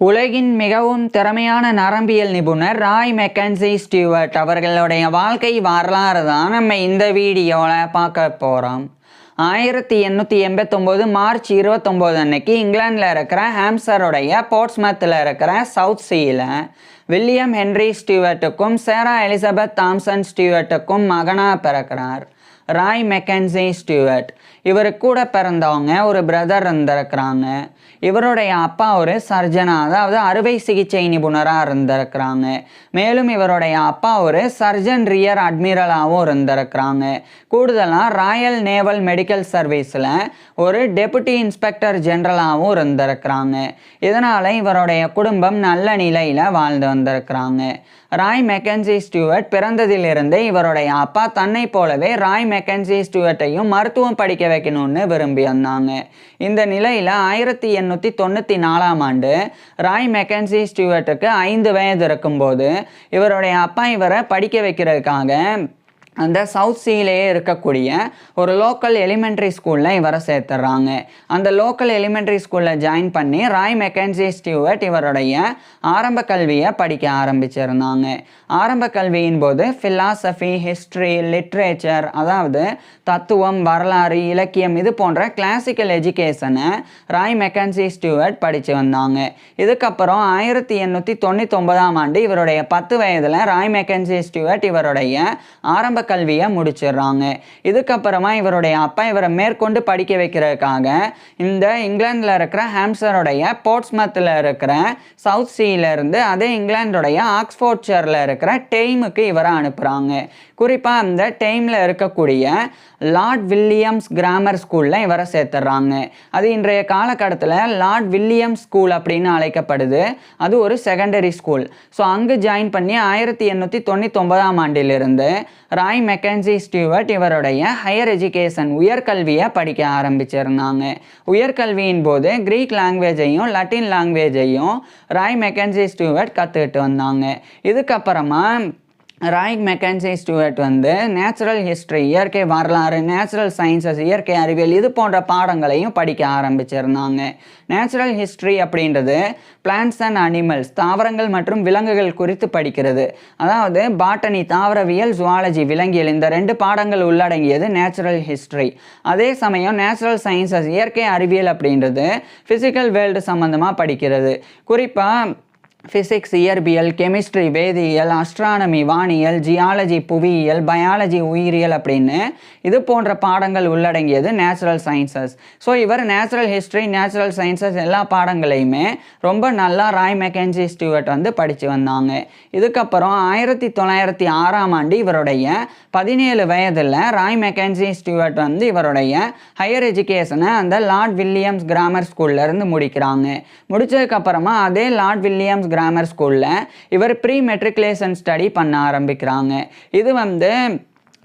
உலகின் மிகவும் திறமையான நரம்பியல் நிபுணர் ராய் மெக்கன்சி ஸ்டூவர்ட் அவர்களுடைய வாழ்க்கை வரலாறு தான் நம்ம இந்த வீடியோவில் பார்க்க போகிறோம். 1889 மார்ச் 29 அன்னைக்கு இங்கிலாண்டில் இருக்கிற ஹாம்சருடைய போர்ட்ஸ்மத்தில் இருக்கிற சவுத் சீல வில்லியம் ஹென்ரி ஸ்டூவர்ட்டுக்கும் சேரா எலிசபெத் தாம்சன் ஸ்டூவர்ட்டுக்கும் மகனாக பிறக்கிறார் ராய் மெக்கன்சி ஸ்டூவர்ட். இவருக்கு கூட பிறந்தவங்க ஒரு பிரதர் இருந்திருக்கிறாங்க. இவருடைய அப்பா ஒரு சர்ஜனா, அதாவது அறுவை சிகிச்சை நிபுணராக இருந்திருக்கிறாங்க. மேலும் இவருடைய அப்பா ஒரு சர்ஜன் ரியர் அட்மிரலாகவும் இருந்திருக்கிறாங்க. கூடுதலாக ராயல் நேவல் மெடிக்கல் சர்வீஸில் ஒரு டெபுட்டி இன்ஸ்பெக்டர் ஜெனரலாகவும் இருந்திருக்கிறாங்க. இதனால் இவருடைய குடும்பம் நல்ல நிலையில் வாழ்ந்து வந்திருக்கிறாங்க. ராய் மெக்கன்சி ஸ்டூவர்ட் பிறந்ததிலிருந்தே இவருடைய அப்பா தன்னை போலவே ராய் மெக்கன்சி ஸ்டூவர்ட்டையும் மருத்துவம் படிக்க வைக்கணும்னு விரும்பி வந்தாங்க. இந்த நிலையில் 1894 ஆண்டு ராய் மெக்கன்சி ஸ்டூவர்ட்டுக்கு 5 வயது இருக்கும்போது இவருடைய அப்பா இவரை படிக்க வைக்கிறதுக்காக அந்த சவுத் சீலேயே இருக்கக்கூடிய ஒரு லோக்கல் எலிமெண்ட்ரி ஸ்கூலில் இவரை சேர்த்துறாங்க. அந்த லோக்கல் எலிமெண்ட்ரி ஸ்கூலில் ஜாயின் பண்ணி ராய் மெக்கன்சி ஸ்டூவர்ட் இவருடைய ஆரம்ப கல்வியை படிக்க ஆரம்பிச்சிருந்தாங்க. ஆரம்ப கல்வியின் போது ஃபிலாசபி, ஹிஸ்ட்ரி, லிட்ரேச்சர், அதாவது தத்துவம், வரலாறு, இலக்கியம், இது போன்ற கிளாசிக்கல் எஜுகேஷனை ராய் மெக்கன்சி ஸ்டூவர்ட் படித்து வந்தாங்க. இதுக்கப்புறம் 1899 ஆண்டு இவருடைய 10 வயதில் ராய் மெக்கன்சி ஸ்டூவர்ட் இவருடைய ஆரம்ப கல்வியை முடிச்சிடுறாங்க. இதுக்கப்புறமா இவருடைய அப்பா இவரை மேற்கொண்டு படிக்க வைக்கிறதுக்காக இந்த இங்கிலாண்டில் இருக்கிற ஹாம்சருடைய போர்ட்ஸ்மத்தில் இருக்கிற சவுத் சீலேருந்து அதே இங்கிலாண்டுடைய ஆக்ஸ்போர்ட்ஷயரில் இருக்கிற டெய்முக்கு இவரை அனுப்புகிறாங்க. குறிப்பாக அந்த டெய்மில் இருக்கக்கூடிய லார்ட் வில்லியம்ஸ் கிராமர் ஸ்கூலில் இவரை சேர்த்துறாங்க. அது இன்றைய காலகட்டத்தில் லார்ட் வில்லியம்ஸ் ஸ்கூல் அப்படின்னு அழைக்கப்படுது. அது ஒரு செகண்டரி ஸ்கூல். ஸோ அங்கு ஜாயின் பண்ணி 1899 ஆண்டிலிருந்து ராய் மெக்கன்சி ஸ்டூவர்ட் இவருடைய ஹையர் எஜுகேஷன் உயர்கல்வியை படிக்க ஆரம்பிச்சிருந்தாங்க. உயர்கல்வியின் போது கிரீக் லாங்குவேஜையும் லட்டின் லாங்குவேஜையும் ராய் மெக்கன்சி ஸ்டூவர்ட் கற்றுக்கிட்டு வந்தாங்க. இதுக்கப்புறமா Roy Mackenzie Stewart natural history, இயற்கை வரலாறு, நேச்சுரல் சயின்சஸ், இயற்கை அறிவியல், இது போன்ற பாடங்களையும் படிக்க ஆரம்பிச்சிருந்தாங்க. நேச்சுரல் ஹிஸ்ட்ரி அப்படின்றது பிளான்ட்ஸ் அண்ட் அனிமல்ஸ், தாவரங்கள் மற்றும் விலங்குகள் குறித்து படிக்கிறது. அதாவது பாட்டனி, தாவரவியல், ஜுவாலஜி, விலங்கியல், இந்த 2 பாடங்கள் உள்ளடங்கியது நேச்சுரல் ஹிஸ்ட்ரி. அதே சமயம் நேச்சுரல் சயின்சஸ், இயற்கை அறிவியல் அப்படின்றது ஃபிசிக்கல் வேர்ல்டு சம்மந்தமாக படிக்கிறது. குறிப்பாக ஃபிசிக்ஸ், இயற்பியல், கெமிஸ்ட்ரி, வேதியியல், அஸ்ட்ரானமி, வானியல், ஜியாலஜி, புவியியல், பயாலஜி, உயிரியல் அப்படின்னு இது போன்ற பாடங்கள் உள்ளடங்கியது நேச்சுரல் சயின்சஸ். ஸோ இவர் நேச்சுரல் ஹிஸ்ட்ரி, நேச்சுரல் சயின்சஸ் எல்லா பாடங்களையுமே ரொம்ப நல்லா ராய் மெக்கன்சி ஸ்டூவர்ட் படித்து வந்தாங்க. இதுக்கப்புறம் 1906 ஆண்டு இவருடைய 17 வயதில் ராய் மெக்கன்சி ஸ்டூவர்ட் இவருடைய ஹையர் எஜுகேஷனை அந்த லார்ட் வில்லியம்ஸ் கிராமர் ஸ்கூல்லேருந்து முடிக்கிறாங்க. முடித்ததுக்கப்புறமா அதே லார்ட் வில்லியம்ஸ் கிராமர் ஸ்கூலில் இவர் ப்ரீ மெட்ரிகுலேஷன் ஸ்டடி பண்ண ஆரம்பிக்கிறாங்க. இது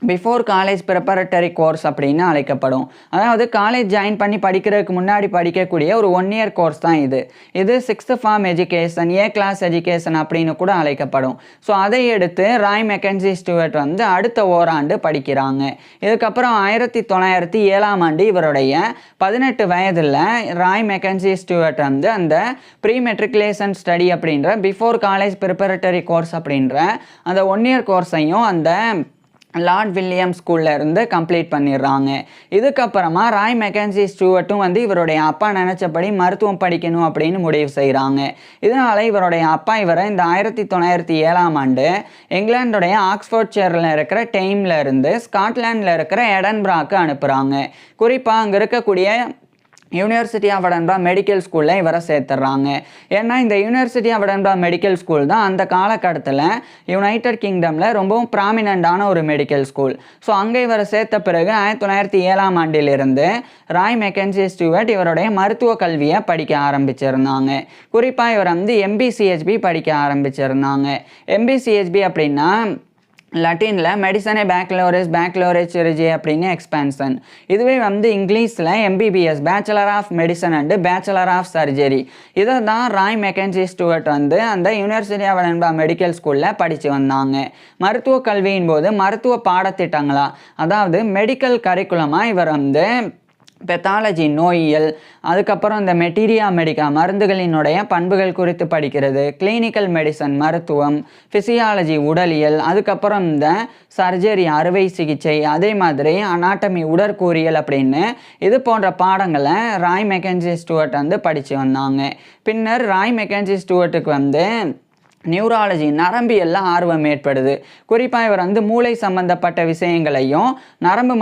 பிஃபோர் காலேஜ் ப்ரிப்பரட்டரி கோர்ஸ் அப்படின்னு அழைக்கப்படும். அதாவது காலேஜ் ஜாயின் பண்ணி படிக்கிறதுக்கு முன்னாடி படிக்கக்கூடிய ஒரு 1 இயர் கோர்ஸ் தான் இது. இது 6th form education, A class education அப்படின்னு கூட அழைக்கப்படும். ஸோ அதை எடுத்து ராய் மெக்கன்சி ஸ்டூவர்ட் அடுத்த ஓராண்டு படிக்கிறாங்க. இதுக்கப்புறம் 1907 ஆண்டு இவருடைய 18 வயதில் ராய் மெக்கன்சி ஸ்டூவர்ட் அந்த ப்ரீ மெட்ரிகுலேஷன் ஸ்டடி அப்படின்ற பிஃபோர் காலேஜ் ப்ரிப்பரட்டரி கோர்ஸ் அப்படின்ற அந்த 1 இயர் கோர்ஸையும் அந்த லார்ட் வில்லியம் ஸ்கூலில் இருந்து கம்ப்ளீட் பண்ணிடுறாங்க. இதுக்கப்புறமா ராய் மெக்கன்சி ஸ்டூவர்ட்டும் இவருடைய அப்பா நினச்சபடி மருத்துவம் படிக்கணும் அப்படின்னு முடிவு செய்கிறாங்க. இதனால் இவருடைய அப்பா இவரை இந்த 1907 ஆண்டு இங்கிலாண்டுடைய ஆக்ஸ்போர்ட்ஷயரில் இருக்கிற டெய்மில் இருந்து ஸ்காட்லாண்டில் இருக்கிற எடன்பராக்கு அனுப்புகிறாங்க. குறிப்பாக அங்கே இருக்கக்கூடிய யூனிவர்சிட்டி ஆஃப் எடன்பரா மெடிக்கல் ஸ்கூலில் இவரை சேர்த்துறாங்க. ஏன்னா இந்த University of Edinburgh Medical School தான் அந்த காலகட்டத்தில் யுனைடெட் கிங்டமில் ரொம்பவும் ப்ராமினண்டான ஒரு மெடிக்கல் ஸ்கூல். ஸோ அங்கே இவரை சேர்த்த பிறகு 1907 ஆண்டிலிருந்து ராய் மெக்கன்சி ஸ்டூவர்ட் இவருடைய மருத்துவ கல்வியை படிக்க ஆரம்பிச்சிருந்தாங்க. குறிப்பாக இவர் MBCHB படிக்க ஆரம்பிச்சிருந்தாங்க. MBCHB அப்படின்னா லட்டினில் மெடிசனே பேக்லோரேஜ் சிரிஜி அப்படின்னு எக்ஸ்பான்ஷன். இதுவே இங்கிலீஷில் MBBS, bachelor of medicine and bachelor of surgery. இதை தான் ராய் மெக்கன்சி ஸ்டூவர்ட் அந்த யூனிவர்சிட்டி ஆஃப் எடன்பரா மெடிக்கல் ஸ்கூலில் படித்து வந்தாங்க. மருத்துவ கல்வியின் போது மருத்துவ பாடத்திட்டங்களா, அதாவது மெடிக்கல் கரிக்குலமாக இவர் பெத்தாலஜி நோயியல், அதுக்கப்புறம் இந்த மெட்டீரியா மெடிக்கா மருந்துகளினுடைய பண்புகள் குறித்து படிக்கிறது, கிளினிக்கல் மெடிசன் மருத்துவம், ஃபிசியாலஜி உடலியல், அதுக்கப்புறம் இந்த சர்ஜரி அறுவை சிகிச்சை, அதே மாதிரி அனாட்டமி உடற்கூறியல் அப்படின்னு இது போன்ற பாடங்களை ராய் மெக்கன்சி ஸ்டூவர்ட் வந்து படித்து வந்தாங்க. பின்னர் ராய் மெக்கன்சி ஸ்டூவர்ட்டுக்கு வந்து நியூராலஜி நரம்பியெல்லாம் ஆர்வம் ஏற்படுது. குறிப்பாக இவர் வந்து மூளை சம்மந்தப்பட்ட விஷயங்களையும் நரம்பு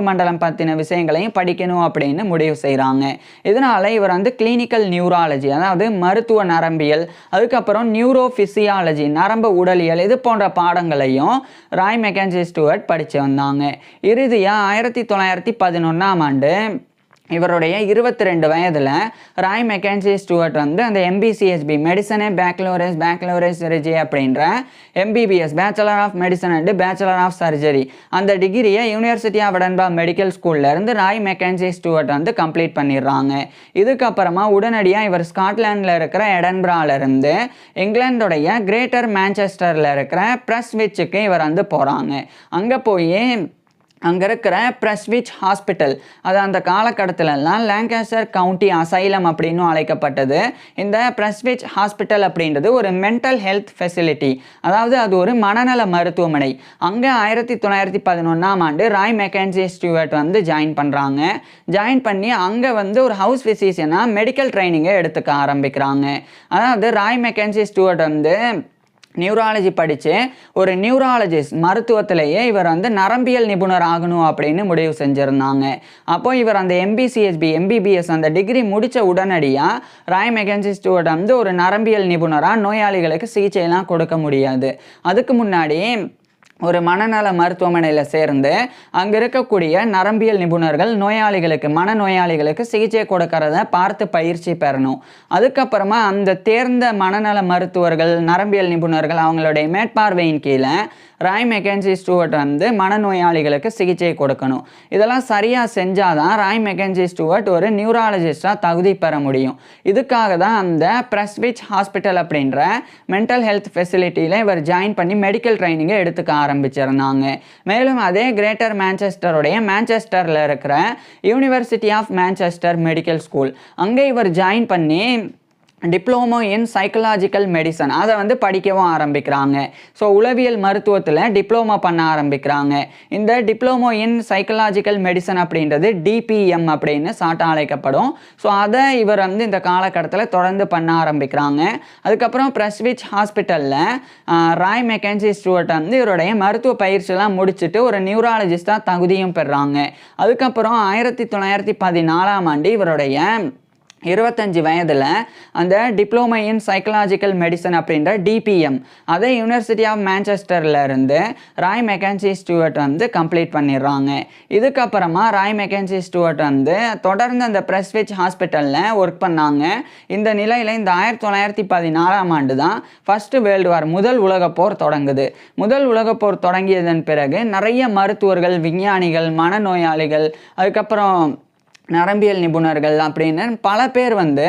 மண்டலம் பற்றின விஷயங்களையும் படிக்கணும் அப்படின்னு முடிவு செய்கிறாங்க. இதனால் இவர் வந்து கிளினிக்கல் நியூராலஜி, அதாவது மருத்துவ நரம்பியல், அதுக்கப்புறம் நியூரோஃபிசியாலஜி நரம்பு உடலியல், இது போன்ற பாடங்களையும் ராய் மெக்கன்சி ஸ்டூவர்ட் படித்து வந்தாங்க. இறுதியாக 1911ஆம் ஆண்டு இவருடைய 22 வயதில் ராய் மெக்கன்சி ஸ்டூவர்ட் வந்து அந்த MBCSB மெடிசனே பேக்லோரஸ் சர்ஜரி அப்படின்ற MBBS bachelor of medicine and bachelor of surgery அந்த டிகிரியை யூனிவர்சிட்டி ஆஃப் எடன்பர்க் மெடிக்கல் ஸ்கூல்லேருந்து ராய் மெக்கன்சி ஸ்டூவர்ட் வந்து கம்ப்ளீட் பண்ணிடுறாங்க. இதுக்கப்புறமா உடனடியாக இவர் ஸ்காட்லாண்டில் இருக்கிற எடன்பராலேருந்து இங்கிலாந்துடைய கிரேட்டர் மான்செஸ்டரில் இருக்கிற பிரஸ்விட்சுக்கு இவர் வந்து போகிறாங்க. அங்கே போய் அங்கே இருக்கிற பிரஸ்விச் ஹாஸ்பிட்டல், அது அந்த காலகட்டத்திலலாம் லாங்கேஸ்டர் கவுண்டி அசைலம் அப்படின்னு அழைக்கப்பட்டது. இந்த பிரஸ்விச் ஹாஸ்பிட்டல் அப்படின்றது ஒரு மென்டல் ஹெல்த் ஃபெசிலிட்டி, அதாவது அது ஒரு மனநல மருத்துவமனை. அங்கே 1911ஆம் ஆண்டு ராய் மெக்கன்சி ஸ்டூவர்ட் வந்து ஜாயின் பண்ணுறாங்க. ஜாயின் பண்ணி அங்கே வந்து ஒரு ஹவுஸ் ஃபிசிஷியனாக மெடிக்கல் ட்ரைனிங்கை எடுத்துக்க ஆரம்பிக்கிறாங்க. அதாவது ராய் மெக்கன்சி ஸ்டூவர்ட் வந்து நியூராலஜி படித்து ஒரு நியூராலஜிஸ்ட் மருத்துவத்திலேயே இவர் வந்து நரம்பியல் நிபுணர் ஆகணும் அப்படின்னு முடிவு செஞ்சுருந்தாங்க. அப்போது இவர் அந்த MBBS அந்த டிகிரி முடித்த உடனடியாக ராய் மெக்கன்சி ஸ்டூவர்ட் வந்து ஒரு நரம்பியல் நிபுணராக நோயாளிகளுக்கு சிகிச்சையெல்லாம் கொடுக்க முடியாது. அதுக்கு முன்னாடி ஒரு மனநல மருத்துவமனையில் சேர்ந்து அங்கே இருக்கக்கூடிய நரம்பியல் நிபுணர்கள் மனநோயாளிகளுக்கு சிகிச்சை கொடுக்கறத பார்த்து பயிற்சி பெறணும். அதுக்கப்புறமா அந்த தேர்ந்த மனநல மருத்துவர்கள் நரம்பியல் நிபுணர்கள் அவங்களுடைய மேற்பார்வையின் கீழே ராய் மெக்கன்சி ஸ்டூவர்ட் வந்து மனநோயாளிகளுக்கு சிகிச்சை கொடுக்கணும். இதெல்லாம் சரியாக செஞ்சால் தான் ராய் மெக்கன்சி ஸ்டூவர்ட் ஒரு நியூராலஜிஸ்டாக தகுதி பெற முடியும். இதுக்காக தான் அந்த பிரஸ்விச் ஹாஸ்பிட்டல் அப்படின்ற மென்டல் ஹெல்த் ஃபெசிலிட்டியில் இவர் ஜாயின் பண்ணி மெடிக்கல் ட்ரைனிங்கை எடுத்துக்க ஆரம்பிச்சிருந்தாங்க. மேலும் அதே கிரேட்டர் மான்செஸ்டரில் இருக்கிற University of Manchester Medical School அங்கே இவர் ஜாயின் பண்ணி டிப்ளமோ இன் சைக்கலாஜிக்கல் மெடிசன் அதை வந்து படிக்கவும் ஆரம்பிக்கிறாங்க. ஸோ உளவியல் மருத்துவத்தில் டிப்ளமோ பண்ண ஆரம்பிக்கிறாங்க. இந்த டிப்ளமோ இன் சைக்கலாஜிக்கல் மெடிசன் அப்படின்றது DPM அப்படின்னு சாட்டா அழைக்கப்படும். ஸோ அதை இவர் வந்து இந்த காலகட்டத்தில் தொடர்ந்து பண்ண ஆரம்பிக்கிறாங்க. அதுக்கப்புறம் பிரஸ்விச் ஹாஸ்பிட்டலில் ராய் மெக்கன்சி ஸ்டூவர்ட் வந்து இவருடைய மருத்துவ பயிற்சியெல்லாம் முடிச்சுட்டு ஒரு நியூராலஜிஸ்டாக தகுதியும் பெறாங்க. அதுக்கப்புறம் 1914ஆம் ஆண்டு இவருடைய 25 வயதில் அந்த டிப்ளமோ இன் சைக்கலாஜிக்கல் மெடிசன் அப்படின்ற DPM அதை யூனிவர்சிட்டி ஆஃப் மான்செஸ்டரில் இருந்து ராய் மெக்கன்சி ஸ்டூவர்ட் வந்து கம்ப்ளீட் பண்ணிடுறாங்க. இதுக்கப்புறமா ராய் மெக்கன்சி ஸ்டூவர்ட் வந்து தொடர்ந்து அந்த பிரஸ்விச் ஹாஸ்பிட்டலில் ஒர்க் பண்ணாங்க. இந்த நிலையில் இந்த 1914ஆம் ஆண்டு தான் ஃபஸ்ட்டு வேர்ல்டு வார் முதல் உலகப்போர் தொடங்குது. முதல் உலகப்போர் தொடங்கியதன் பிறகு நிறைய மருத்துவர்கள், விஞ்ஞானிகள், மனநோயாளிகள், அதுக்கப்புறம் நரம்பியல் நிபுணர்கள் அப்படின்னு பல பேர் வந்து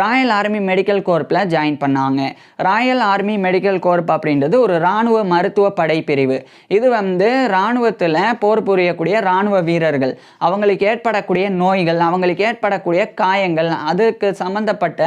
ராயல் ஆர்மி மெடிக்கல் கோர்ப்பில் ஜாயின் பண்ணாங்க. ராயல் ஆர்மி மெடிக்கல் கோர்ப் அப்படின்றது ஒரு இராணுவ மருத்துவ படைப்பிரிவு. இது வந்து இராணுவத்தில் போர் புரியக்கூடிய இராணுவ வீரர்கள் அவங்களுக்கு ஏற்படக்கூடிய நோய்கள், அவங்களுக்கு ஏற்படக்கூடிய காயங்கள், அதுக்கு சம்மந்தப்பட்ட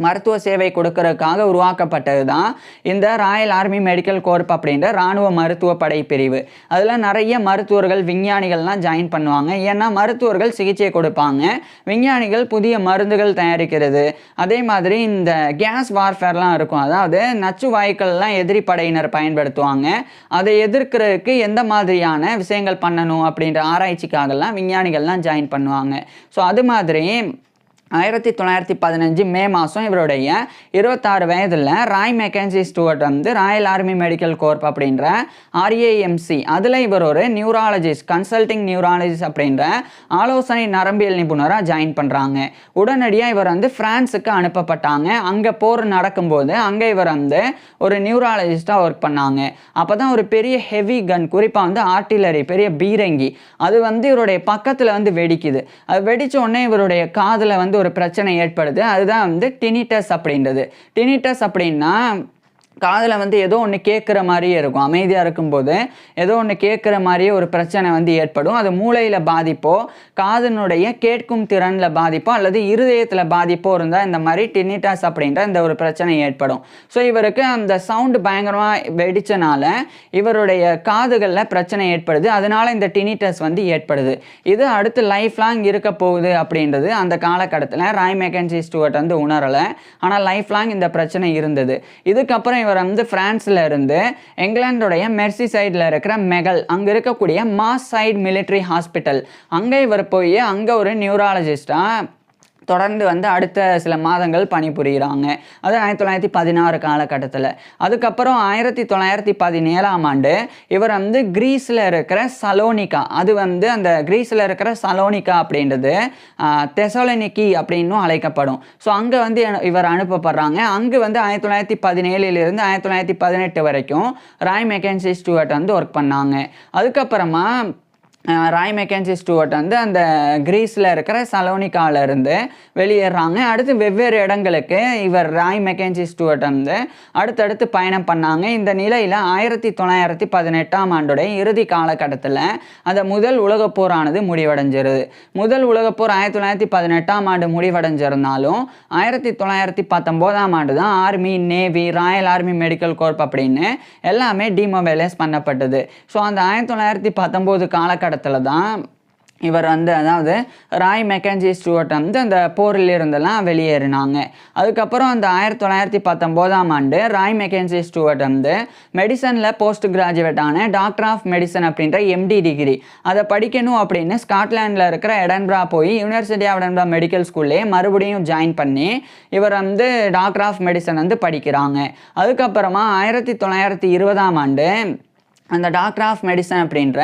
மருத்துவ சேவை கொடுக்கறதுக்காக உருவாக்கப்பட்டது தான் இந்த ராயல் ஆர்மி மெடிக்கல் கோர்ப் அப்படின்ற இராணுவ மருத்துவ படைப்பிரிவு. அதில் நிறைய மருத்துவர்கள், விஞ்ஞானிகள்லாம் ஜாயின் பண்ணுவாங்க. ஏன்னா மருத்துவர்கள் சிகிச்சை கொடுப்பாங்க, விஞ்ஞானிகள் புதிய மருந்துகள் தயாரிக்கிறது, அதே மாதிரி இந்த கேஸ் வார்ஃபேர்லாம் இருக்கும், அதாவது நச்சு வாயுக்கள்லாம் எதிரி படையினர் பயன்படுத்துவாங்க, அதை எதிர்க்கிறதுக்கு எந்த மாதிரியான விஷயங்கள் பண்ணணும் அப்படின்ற ஆராய்ச்சிக்காகலாம் விஞ்ஞானிகள்லாம் ஜாயின் பண்ணுவாங்க. ஸோ அது மாதிரி 1915 மே மாதம் இவருடைய 26 வயதில் ராய் மெக்கன்சி ஸ்டூவர்ட் வந்து ராயல் ஆர்மி மெடிக்கல் கோர்ப் அப்படின்ற RAMC அதில் இவர் ஒரு கன்சல்டிங் நியூராலஜிஸ்ட் அப்படின்ற ஆலோசனை நரம்பியல் நிபுணராக ஜாயின் பண்ணுறாங்க. உடனடியாக இவர் வந்து பிரான்ஸுக்கு அனுப்பப்பட்டாங்க. அங்கே போர் நடக்கும்போது அங்கே இவர் வந்து ஒரு நியூராலஜிஸ்டாக ஒர்க் பண்ணாங்க. அப்போ தான் ஒரு பெரிய ஹெவி கன், குறிப்பாக வந்து ஆர்ட்டிலரி, பெரிய பீரங்கி, அது வந்து இவருடைய பக்கத்தில் வந்து வெடிக்குது. அது வெடித்த உடனே இவருடைய காதில் வந்து ஒரு பிரச்சனை ஏற்படுது. அதுதான் வந்து டினிட்டஸ் அப்படின்றது. டினிட்டஸ் அப்படின்னா காதில் வந்து ஏதோ ஒன்று கேட்குற மாதிரியே இருக்கும். அமைதியாக இருக்கும்போது ஏதோ ஒன்று கேட்குற மாதிரியே ஒரு பிரச்சனை வந்து ஏற்படும். அது மூளையில் பாதிப்போ, காதினுடைய கேட்கும் திறனில் பாதிப்போ அல்லது இருதயத்தில் பாதிப்போ இருந்தால் இந்த மாதிரி டினிட்டஸ் அப்படின்ற இந்த ஒரு பிரச்சனை ஏற்படும். ஸோ இவருக்கு அந்த சவுண்டு பயங்கரமாக வெடிச்சனால இவருடைய காதுகளில் பிரச்சனை ஏற்படுது. அதனால இந்த டினிட்டஸ் வந்து ஏற்படுது. இது அடுத்து லைஃப் லாங் இருக்க போகுது அப்படின்றது அந்த காலகட்டத்தில் ராய் மெக்கன்சி ஸ்டூவர்ட் வந்து உணரலை. ஆனால் லைஃப் லாங் இந்த பிரச்சனை இருந்தது. இதுக்கப்புறம் இவர் வந்து பிரான்ஸ்ல இருந்து இங்கிலாந்துடைய மெர்சி சைடில் இருக்கிற மெகல் அங்கே இருக்கக்கூடிய மாஸ் சைட் மிலிட்ரி ஹாஸ்பிட்டல் அங்கே இவர் போய் அங்கே ஒரு நியூராலஜிஸ்டா தொடர்ந்து வந்து அடுத்த சில மாதங்கள் பணிபுரிகிறாங்க. அது 1916 காலகட்டத்தில். அதுக்கப்புறம் 1917ஆம் ஆண்டு இவர் வந்து கிரீஸில் இருக்கிற சலோனிகா, அது வந்து அந்த கிரீஸில் இருக்கிற சலோனிகா அப்படின்றது தெசலோனிக்கி அப்படின்னும் அழைக்கப்படும். ஸோ அங்கே வந்து இவர் அனுப்பப்படுறாங்க. அங்கே வந்து 1917 1918 வரைக்கும் ராய் மெக்கன்சி ஸ்டூவர்ட் வந்து ஒர்க் பண்ணாங்க. அதுக்கப்புறமா ராய் மெக்கன்சி ஸ்டூவர்ட் வந்து அந்த கிரீஸில் இருக்கிற சலோனிக்காவிலேருந்து வெளியேறாங்க. அடுத்து வெவ்வேறு இடங்களுக்கு இவர் ராய் மெக்கன்சி ஸ்டூவர்ட் வந்து அடுத்தடுத்து பயணம் பண்ணாங்க. இந்த நிலையில் 1918ஆம் ஆண்டுடைய இறுதி காலகட்டத்தில் அந்த முதல் உலகப்போரானது முடிவடைஞ்சிருது. முதல் உலகப்போர் 1918ஆம் ஆண்டு முடிவடைஞ்சிருந்தாலும் 1919ஆம் ஆண்டு தான் army, navy, Royal army medical corp அப்படின்னு எல்லாமே டிமொபைலைஸ் பண்ணப்பட்டது. ஸோ அந்த 1919 காலகட்டத்தில் தான் இவர் வந்து அதாவது ராய் மெக்கன்சி ஸ்டூவர்ட் வந்து அந்த போரில் இருந்தெல்லாம் வெளியேறினாங்க. அதுக்கப்புறம் அந்த 1919ஆம் ஆண்டு ராய் மெக்கன்சி ஸ்டூவர்ட் வந்து மெடிசனில் போஸ்ட் கிராஜுவேட்டான டாக்டர் ஆஃப் மெடிசன் அப்படின்ற எம்டி டிகிரி அதை படிக்கணும் அப்படின்னு ஸ்காட்லாண்டில் இருக்கிற எடன்பரா போய் யூனிவர்சிட்டி ஆஃப் எடன்பரா மெடிக்கல் ஸ்கூல்லே மறுபடியும் ஜாயின் பண்ணி இவர் வந்து டாக்டர் ஆஃப் மெடிசன் வந்து படிக்கிறாங்க. அதுக்கப்புறமா 1920ஆம் ஆண்டு அந்த டாக்டர் ஆஃப் மெடிசன் அப்படின்ற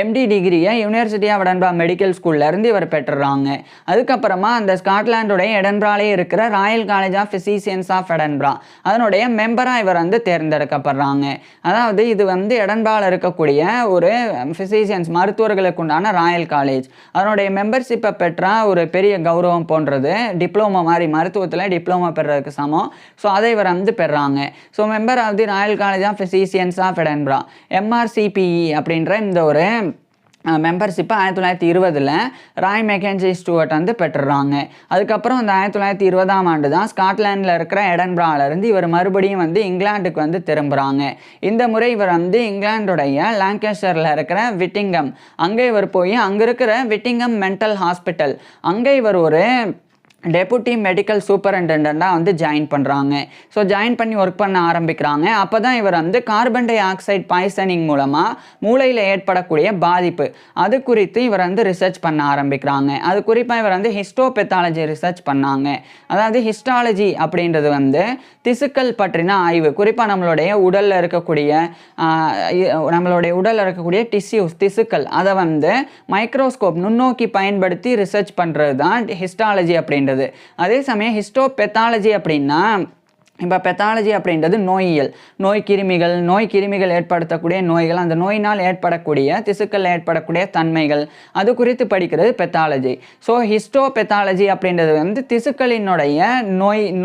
எம்டி டிகிரியை யூனிவர்சிட்டி ஆஃப் எடன்பரா மெடிக்கல் ஸ்கூல்லேருந்து இவர் பெற்றுறாங்க. அதுக்கப்புறமா அந்த ஸ்காட்லாண்டுடைய எடன்பராலே இருக்கிற Royal College of Physicians of Edinburgh அதனுடைய மெம்பராக இவர் வந்து தேர்ந்தெடுக்கப்படுறாங்க. அதாவது இது வந்து எடன்பராவில் இருக்கக்கூடிய ஒரு ஃபிசிசியன்ஸ் மருத்துவர்களுக்கு உண்டான ராயல் காலேஜ். அதனுடைய மெம்பர்ஷிப்பை பெற்ற ஒரு பெரிய கௌரவம் போன்றது, டிப்ளமோ மாதிரி மருத்துவத்தில் டிப்ளமோ பெறதுக்கு சமம். ஸோ அதை இவர் வந்து பெறாங்க. So member of the Royal College of Physicians of Edinburgh MRCPE அப்படின்ற இந்த ஒரு மெம்பர்ஷிப்பை 1920 ராய் மெக்கன்சி ஸ்டூவர்ட் வந்து பெற்றுறாங்க. அதுக்கப்புறம் அந்த 1920ஆம் ஆண்டு தான் ஸ்காட்லாண்டில் இருக்கிற எடன்பராவிலேருந்து இவர் மறுபடியும் வந்து இங்கிலாந்துக்கு வந்து திரும்புகிறாங்க. இந்த முறை இவர் வந்து இங்கிலாந்துடைய லாங்கேஷரில் இருக்கிற விட்டிங்கம் அங்கே இவர் போய் அங்கே இருக்கிற விட்டிங்கம் மென்டல் ஹாஸ்பிட்டல் அங்கே இவர் ஒரு டெபுட்டி மெடிக்கல் சூப்பரிண்டெண்டாக வந்து ஜாயின் பண்ணுறாங்க. ஸோ ஜாயின் பண்ணி ஒர்க் பண்ண ஆரம்பிக்கிறாங்க. அப்போ தான் இவர் வந்து கார்பன் டை ஆக்சைடு பாய்சனிங் மூலமாக மூளையில் ஏற்படக்கூடிய பாதிப்பு அது குறித்து இவர் வந்து ரிசர்ச் பண்ண ஆரம்பிக்கிறாங்க. அது குறிப்பாக இவர் வந்து ஹிஸ்டோபெத்தாலஜி ரிசர்ச் பண்ணாங்க. அதாவது ஹிஸ்டாலஜி அப்படின்றது வந்து திசுக்கள் பற்றின ஆய்வு, குறிப்பாக நம்மளுடைய உடலில் இருக்கக்கூடிய டிஷ்யூஸ், திசுக்கள் அதை வந்து மைக்ரோஸ்கோப் நுண்ணோக்கி பயன்படுத்தி ரிசர்ச் பண்ணுறது தான் ஹிஸ்டாலஜி அப்படின்றது. அதே சமயம் ஹிஸ்டோபெத்தாலஜி அப்படின்னா இப்போ பெத்தாலஜி அப்படின்றது நோயியல், நோய் கிருமிகள் ஏற்படுத்தக்கூடிய நோய்கள், அந்த நோயினால் ஏற்படக்கூடிய திசுக்கள் ஏற்படக்கூடிய தன்மைகள் அது குறித்து படிக்கிறது பெத்தாலஜி. ஸோ ஹிஸ்டோபெத்தாலஜி அப்படின்றது வந்து திசுக்களினுடைய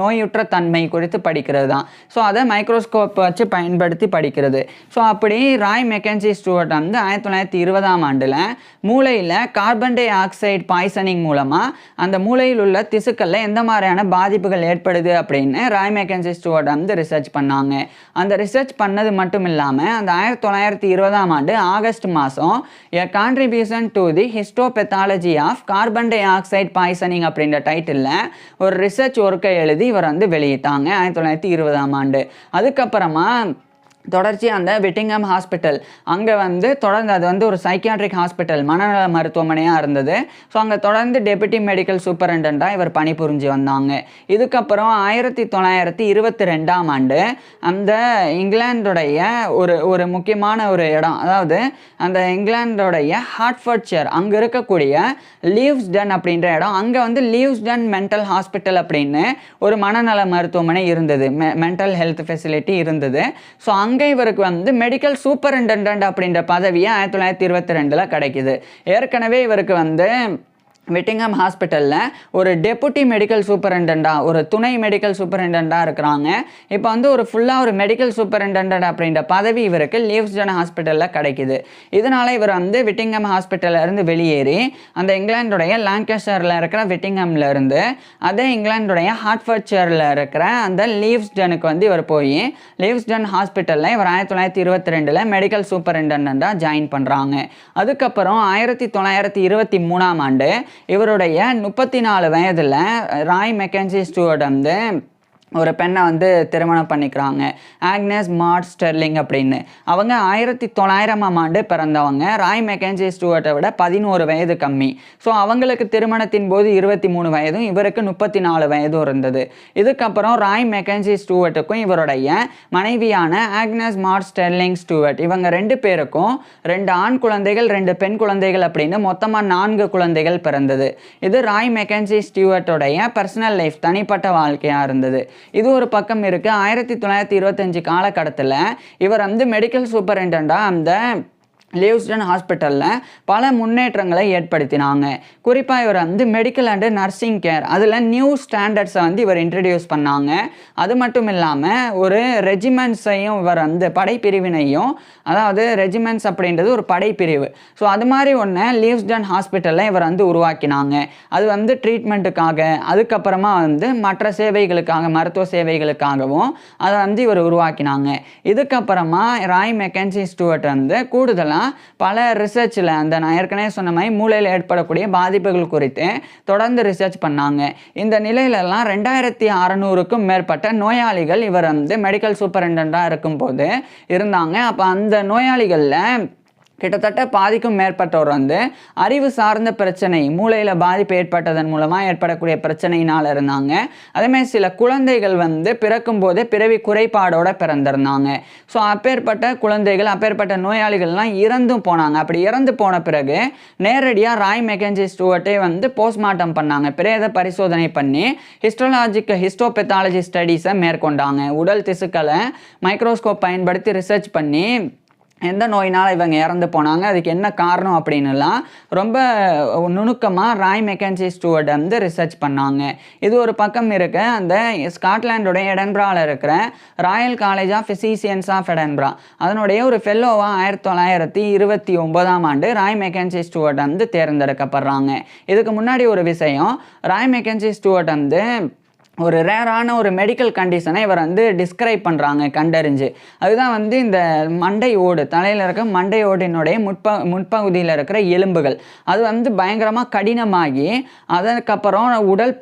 நோயுற்ற தன்மை குறித்து படிக்கிறது தான். ஸோ அதை மைக்ரோஸ்கோப் வச்சு பயன்படுத்தி படிக்கிறது. ஸோ அப்படி ராய் மெக்கன்சி ஸ்டூவர்ட் வந்து 1920ஆம் ஆண்டில் மூளையில் கார்பன் டை ஆக்சைடு பாய்சனிங் மூலமாக அந்த மூளையில் உள்ள திசுக்களில் எந்த மாதிரியான பாதிப்புகள் ஏற்படுது அப்படின்னு ராய் மெக்கன்சி ஸ்டூவர்ட் வந்து ரிசர்ச் பண்ணாங்க. அந்த ரிசர்ச் பண்ணது மட்டும் இல்லாமல் அந்த 1920ஆம் ஆண்டு ஆகஸ்ட் மாதம் a contribution to the histopathology of carbon dioxide poisoning அப்படின்ற டைட்டிலில் ஒரு ரிசர்ச் ஒர்க்கை எழுதி இவர் வந்து வெளியிட்டாங்க 1920ஆம் ஆண்டு. அதுக்கப்புறமா தொடர்ச்சி அந்த விட்டிங்கம் ஹாஸ்பிட்டல் அங்கே வந்து தொடர்ந்து அது வந்து ஒரு சைக்கியாட்ரிக் ஹாஸ்பிட்டல், மனநல மருத்துவமனையாக இருந்தது. ஸோ அங்கே தொடர்ந்து டெபுட்டி மெடிக்கல் சூப்பரிண்டெண்டாக இவர் பணிபுரிஞ்சு வந்தாங்க. இதுக்கப்புறம் 1922ஆம் ஆண்டு அந்த இங்கிலாந்துடைய ஒரு முக்கியமான ஒரு இடம், அதாவது அந்த இங்கிலாந்துடைய ஹார்ட்ஃபோர்ட்ஷையர் அங்கே இருக்கக்கூடிய லீவ்ஸ்டன் அப்படின்ற இடம், அங்கே வந்து லீவ்ஸ்டன் மென்டல் ஹாஸ்பிட்டல் அப்படின்னு ஒரு மனநல மருத்துவமனை இருந்தது, மென்டல் ஹெல்த் ஃபெசிலிட்டி இருந்தது. ஸோ அங்கே இவருக்கு வந்து மெடிக்கல் சூப்பரிண்டெண்டன்ட் அப்படின்ற பதவியை 1922 கிடைக்குது. ஏற்கனவே இவருக்கு வந்து விட்டிங்ஹாம் ஹாஸ்பிட்டலில் ஒரு டெபுட்டி மெடிக்கல் சூப்பரிண்டெண்ட்டாக ஒரு துணை மெடிக்கல் சூப்பரிண்டெண்ட்டாக இருக்கிறாங்க. இப்போ வந்து ஒரு ஃபுல்லாக ஒரு மெடிக்கல் சூப்பரிண்டெண்ட் அப்படின்ற பதவி இவருக்கு லீவ்ஸ்டன் ஹாஸ்பிட்டலில் கிடைக்குது. இதனால் இவர் வந்து விட்டிங்ஹாம் ஹாஸ்பிட்டலில் இருந்து வெளியேறி அந்த இங்கிலாந்துடைய லாங்கஷயரில் இருக்கிற விட்டிங்ஹாமில் இருந்து அதே இங்கிலாந்துடைய ஹார்ட்ஃபோர்ட்ஷயரில் இருக்கிற அந்த லீவ்ஸ்டனுக்கு வந்து இவர் போய் லீவ்ஸ்டன் ஹாஸ்பிட்டலில் இவர் 1922 மெடிக்கல் சூப்பரிண்டெண்ட்டாக ஜாயின் பண்ணுறாங்க. அதுக்கப்புறம் 1923ஆம் ஆண்டு இவருடைய 34 வயதில் ராய் மெக்கன்சி ஸ்டூவர்ட் வந்து ஒரு பெண்ணை வந்து திருமணம் பண்ணிக்கிறாங்க. ஆக்னஸ் மார்ட் ஸ்டெர்லிங் அப்படின்னு. அவங்க 1900ஆம் ஆண்டு பிறந்தவங்க. ராய் மெக்கன்சி ஸ்டூவர்ட்டை விட 11 வயது கம்மி. ஸோ அவங்களுக்கு திருமணத்தின் போது 23 வயதும் இவருக்கு 34 வயதும் இருந்தது. இதுக்கப்புறம் ராய் மெக்கன்சி ஸ்டூவர்ட்டுக்கும் இவருடைய மனைவியான ஆக்னஸ் மார்ட் ஸ்டெர்லிங் ஸ்டூவர்ட் இவங்க 2 பேருக்கும் 2 ஆண் குழந்தைகள் 2 பெண் குழந்தைகள் அப்படின்னு மொத்தமாக 4 குழந்தைகள் பிறந்தது. இது ராய் மெக்கன்சி ஸ்டூவர்ட்டோடைய பர்சனல் லைஃப் தனிப்பட்ட வாழ்க்கையாக இருந்தது. இது ஒரு பக்கம் இருக்கு. 1925 காலகட்டத்தில் இவர் வந்து மெடிக்கல் சூப்பரிண்டெண்டாக அந்த லீவ்ஸ்டன் ஹாஸ்பிட்டலில் பல முன்னேற்றங்களை ஏற்படுத்தினாங்க. குறிப்பாக இவர் வந்து மெடிக்கல் அண்டு நர்சிங் கேர் அதில் நியூ ஸ்டாண்டர்ட்ஸை வந்து இவர் இன்ட்ரடியூஸ் பண்ணாங்க. அது மட்டும் இல்லாமல் ஒரு ரெஜிமெண்ட்ஸையும் இவர் வந்து படைப்பிரிவினையும், அதாவது ரெஜிமெண்ட்ஸ் அப்படின்றது ஒரு படைப்பிரிவு, ஸோ அது மாதிரி ஒன்று லீவ்ஸ்டன் ஹாஸ்பிட்டலில் இவர் வந்து உருவாக்கினாங்க. அது வந்து ட்ரீட்மெண்ட்டுக்காக, அதுக்கப்புறமா வந்து மற்ற சேவைகளுக்காக, மருத்துவ சேவைகளுக்காகவும் அதை வந்து இவர் உருவாக்கினாங்க. இதுக்கப்புறமா ராய் மெக்கன்சி ஸ்டூவர்ட் வந்து கூடுதலாக பல ரிசர்ச்சில் அந்த நான் ஏற்கனவே சொன்ன மாதிரி மூளையில் ஏற்படக்கூடிய பாதிப்புகள் குறித்து தொடர்ந்து ரிசர்ச் பண்ணாங்க. இந்த நிலையிலெல்லாம் 2600க்கும் மேற்பட்ட நோயாளிகள் இவர் வந்து மெடிக்கல் சூப்பரிண்டெண்டாக இருக்கும்போது இருந்தாங்க. அப்போ அந்த நோயாளிகளில் கிட்டத்தட்ட பாதிக்கும் மேற்பட்டோர் வந்து அறிவு சார்ந்த பிரச்சனை, மூளையில் பாதிப்பு ஏற்பட்டதன் மூலமாக ஏற்படக்கூடிய பிரச்சனையினால் இருந்தாங்க. அதேமாதிரி சில குழந்தைகள் வந்து பிறக்கும் போதே பிறவி குறைபாடோடு பிறந்திருந்தாங்க. ஸோ அப்பேற்பட்ட குழந்தைகள், அப்பேற்பட்ட நோயாளிகள்லாம் இறந்தும் போனாங்க. அப்படி இறந்து போன பிறகு நேரடியாக ராய் மெக்கன்சி ஸ்டூவர்ட்டே வந்து போஸ்ட்மார்ட்டம் பண்ணாங்க. பிரேத பரிசோதனை பண்ணி ஹிஸ்டோபெத்தாலஜி ஸ்டடீஸை மேற்கொண்டாங்க. உடல் திசுக்களை மைக்ரோஸ்கோப் பயன்படுத்தி ரிசர்ச் பண்ணி எந்த நோயினால் இவங்க இறந்து போனாங்க, அதுக்கு என்ன காரணம் அப்படின்னுலாம் ரொம்ப நுணுக்கமாக ராய் மெக்கன்சி ஸ்டூவர்ட் வந்து ரிசர்ச் பண்ணாங்க. இது ஒரு பக்கம் இருக்க அந்த ஸ்காட்லாண்டோடைய எடன்பராவில் இருக்கிற Royal College of Physicians of Edinburgh அதனுடைய ஒரு ஃபெல்லோவாக 1929ஆம் ஆண்டு ராய் மெக்கன்சி ஸ்டூவர்ட் வந்து தேர்ந்தெடுக்கப்படுறாங்க. இதுக்கு முன்னாடி ஒரு விஷயம், ராய் மெக்கன்சி ஸ்டூவர்ட் வந்து ஒரு ரேரான ஒரு மெடிக்கல் கண்டிஷனை இவர் வந்து டிஸ்கிரைப் பண்ணுறாங்க, கண்டறிஞ்சு. அதுதான் வந்து இந்த மண்டை ஓடு, தலையில் இருக்க மண்டை ஓடினுடைய முற்பகுதியில் இருக்கிற எலும்புகள் அது வந்து பயங்கரமாக கடினமாகி அதற்கப்புறம் உடல்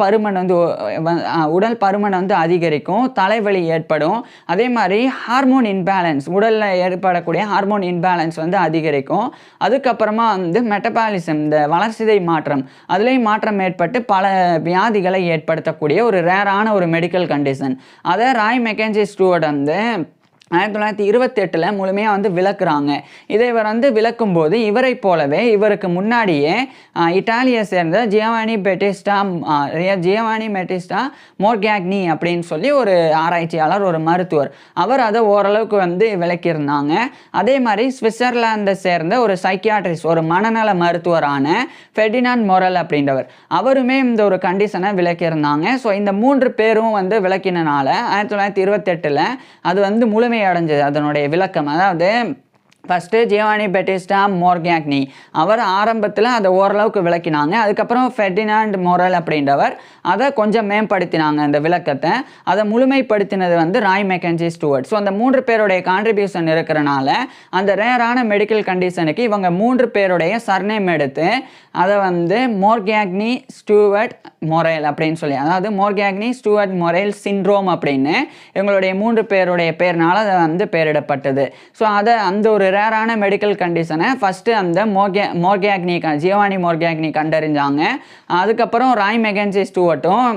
பருமன் வந்து அதிகரிக்கும், தலைவலி ஏற்படும். அதே மாதிரி ஹார்மோன் இன்பேலன்ஸ், உடலில் ஏற்படக்கூடிய ஹார்மோன் இன்பேலன்ஸ் வந்து அதிகரிக்கும். அதுக்கப்புறமா வந்து மெட்டபாலிசம், இந்த வளர்சிதை மாற்றம், அதுலேயும் மாற்றம் ஏற்பட்டு பல வியாதிகளை ஏற்படுத்தக்கூடிய ஒரு ரேரான ஒரு மெடிக்கல் கண்டிஷன். அதை ராய் மெக்கன்சி ஸ்டூவர்ட் வந்து 1928 முழுமையாக வந்து விளக்குறாங்க. இதை இவர் வந்து விளக்கும்போது இவரை போலவே இவருக்கு முன்னாடியே இட்டாலியை சேர்ந்த ஜியோவானி மெட்டிஸ்டா மோர்காக்னி அப்படின்னு சொல்லி ஒரு ஆராய்ச்சியாளர், ஒரு மருத்துவர், அவர் அதை ஓரளவுக்கு வந்து விளக்கியிருந்தாங்க. அதே மாதிரி சுவிட்சர்லாந்தை சேர்ந்த ஒரு சைக்கியாட்ரிஸ்ட், ஒரு மனநல மருத்துவரான ஃபெர்டினாண்ட் மொரல் அப்படின்றவர், அவருமே இந்த ஒரு கண்டிஷனை விளக்கியிருந்தாங்க. ஸோ இந்த 3 பேரும் வந்து விளக்கினால 1928 அது வந்து முழுமை அடைஞ்சது அதனுடைய விளக்கம். அதாவது ஃபஸ்ட்டு ஜியோவானி பெட்டிஸ்டா மோர்காக்னி அவர் ஆரம்பத்தில் அதை ஓரளவுக்கு விளக்கினாங்க. அதுக்கப்புறம் ஃபெர்டினாண்ட் மொரல் அப்படின்றவர் அதை கொஞ்சம் மேம்படுத்தினாங்க அந்த விளக்கத்தை. அதை முழுமைப்படுத்தினது வந்து ராய் மெக்கன்சி ஸ்டூவர்ட். ஸோ அந்த 3 பேருடைய கான்ட்ரிபியூஷன் இருக்கிறனால அந்த ரேரான மெடிக்கல் கண்டிஷனுக்கு இவங்க 3 பேருடைய சர்நேம் எடுத்து அதை வந்து மோர்காக்னி ஸ்டூவர்ட் மொரேல் அப்படின்னு சொல்லி, அதாவது மோர்காக்னி ஸ்டூவர்ட் மொரேல் சிண்ட்ரோம் அப்படின்னு இவங்களுடைய 3 பேருடைய பேர்னால அதை வந்து பெயரிடப்பட்டது. ஸோ அதை அந்த ஒரு ரேரான மெடிக்கல் கண்டிஷனை ஃபஸ்ட்டு அந்த ஜியோவானி மோர்காக்னி கண்டறிஞ்சாங்க. அதுக்கப்புறம் ராய் மெக்கன்சி ஸ்டூவர்ட்டும்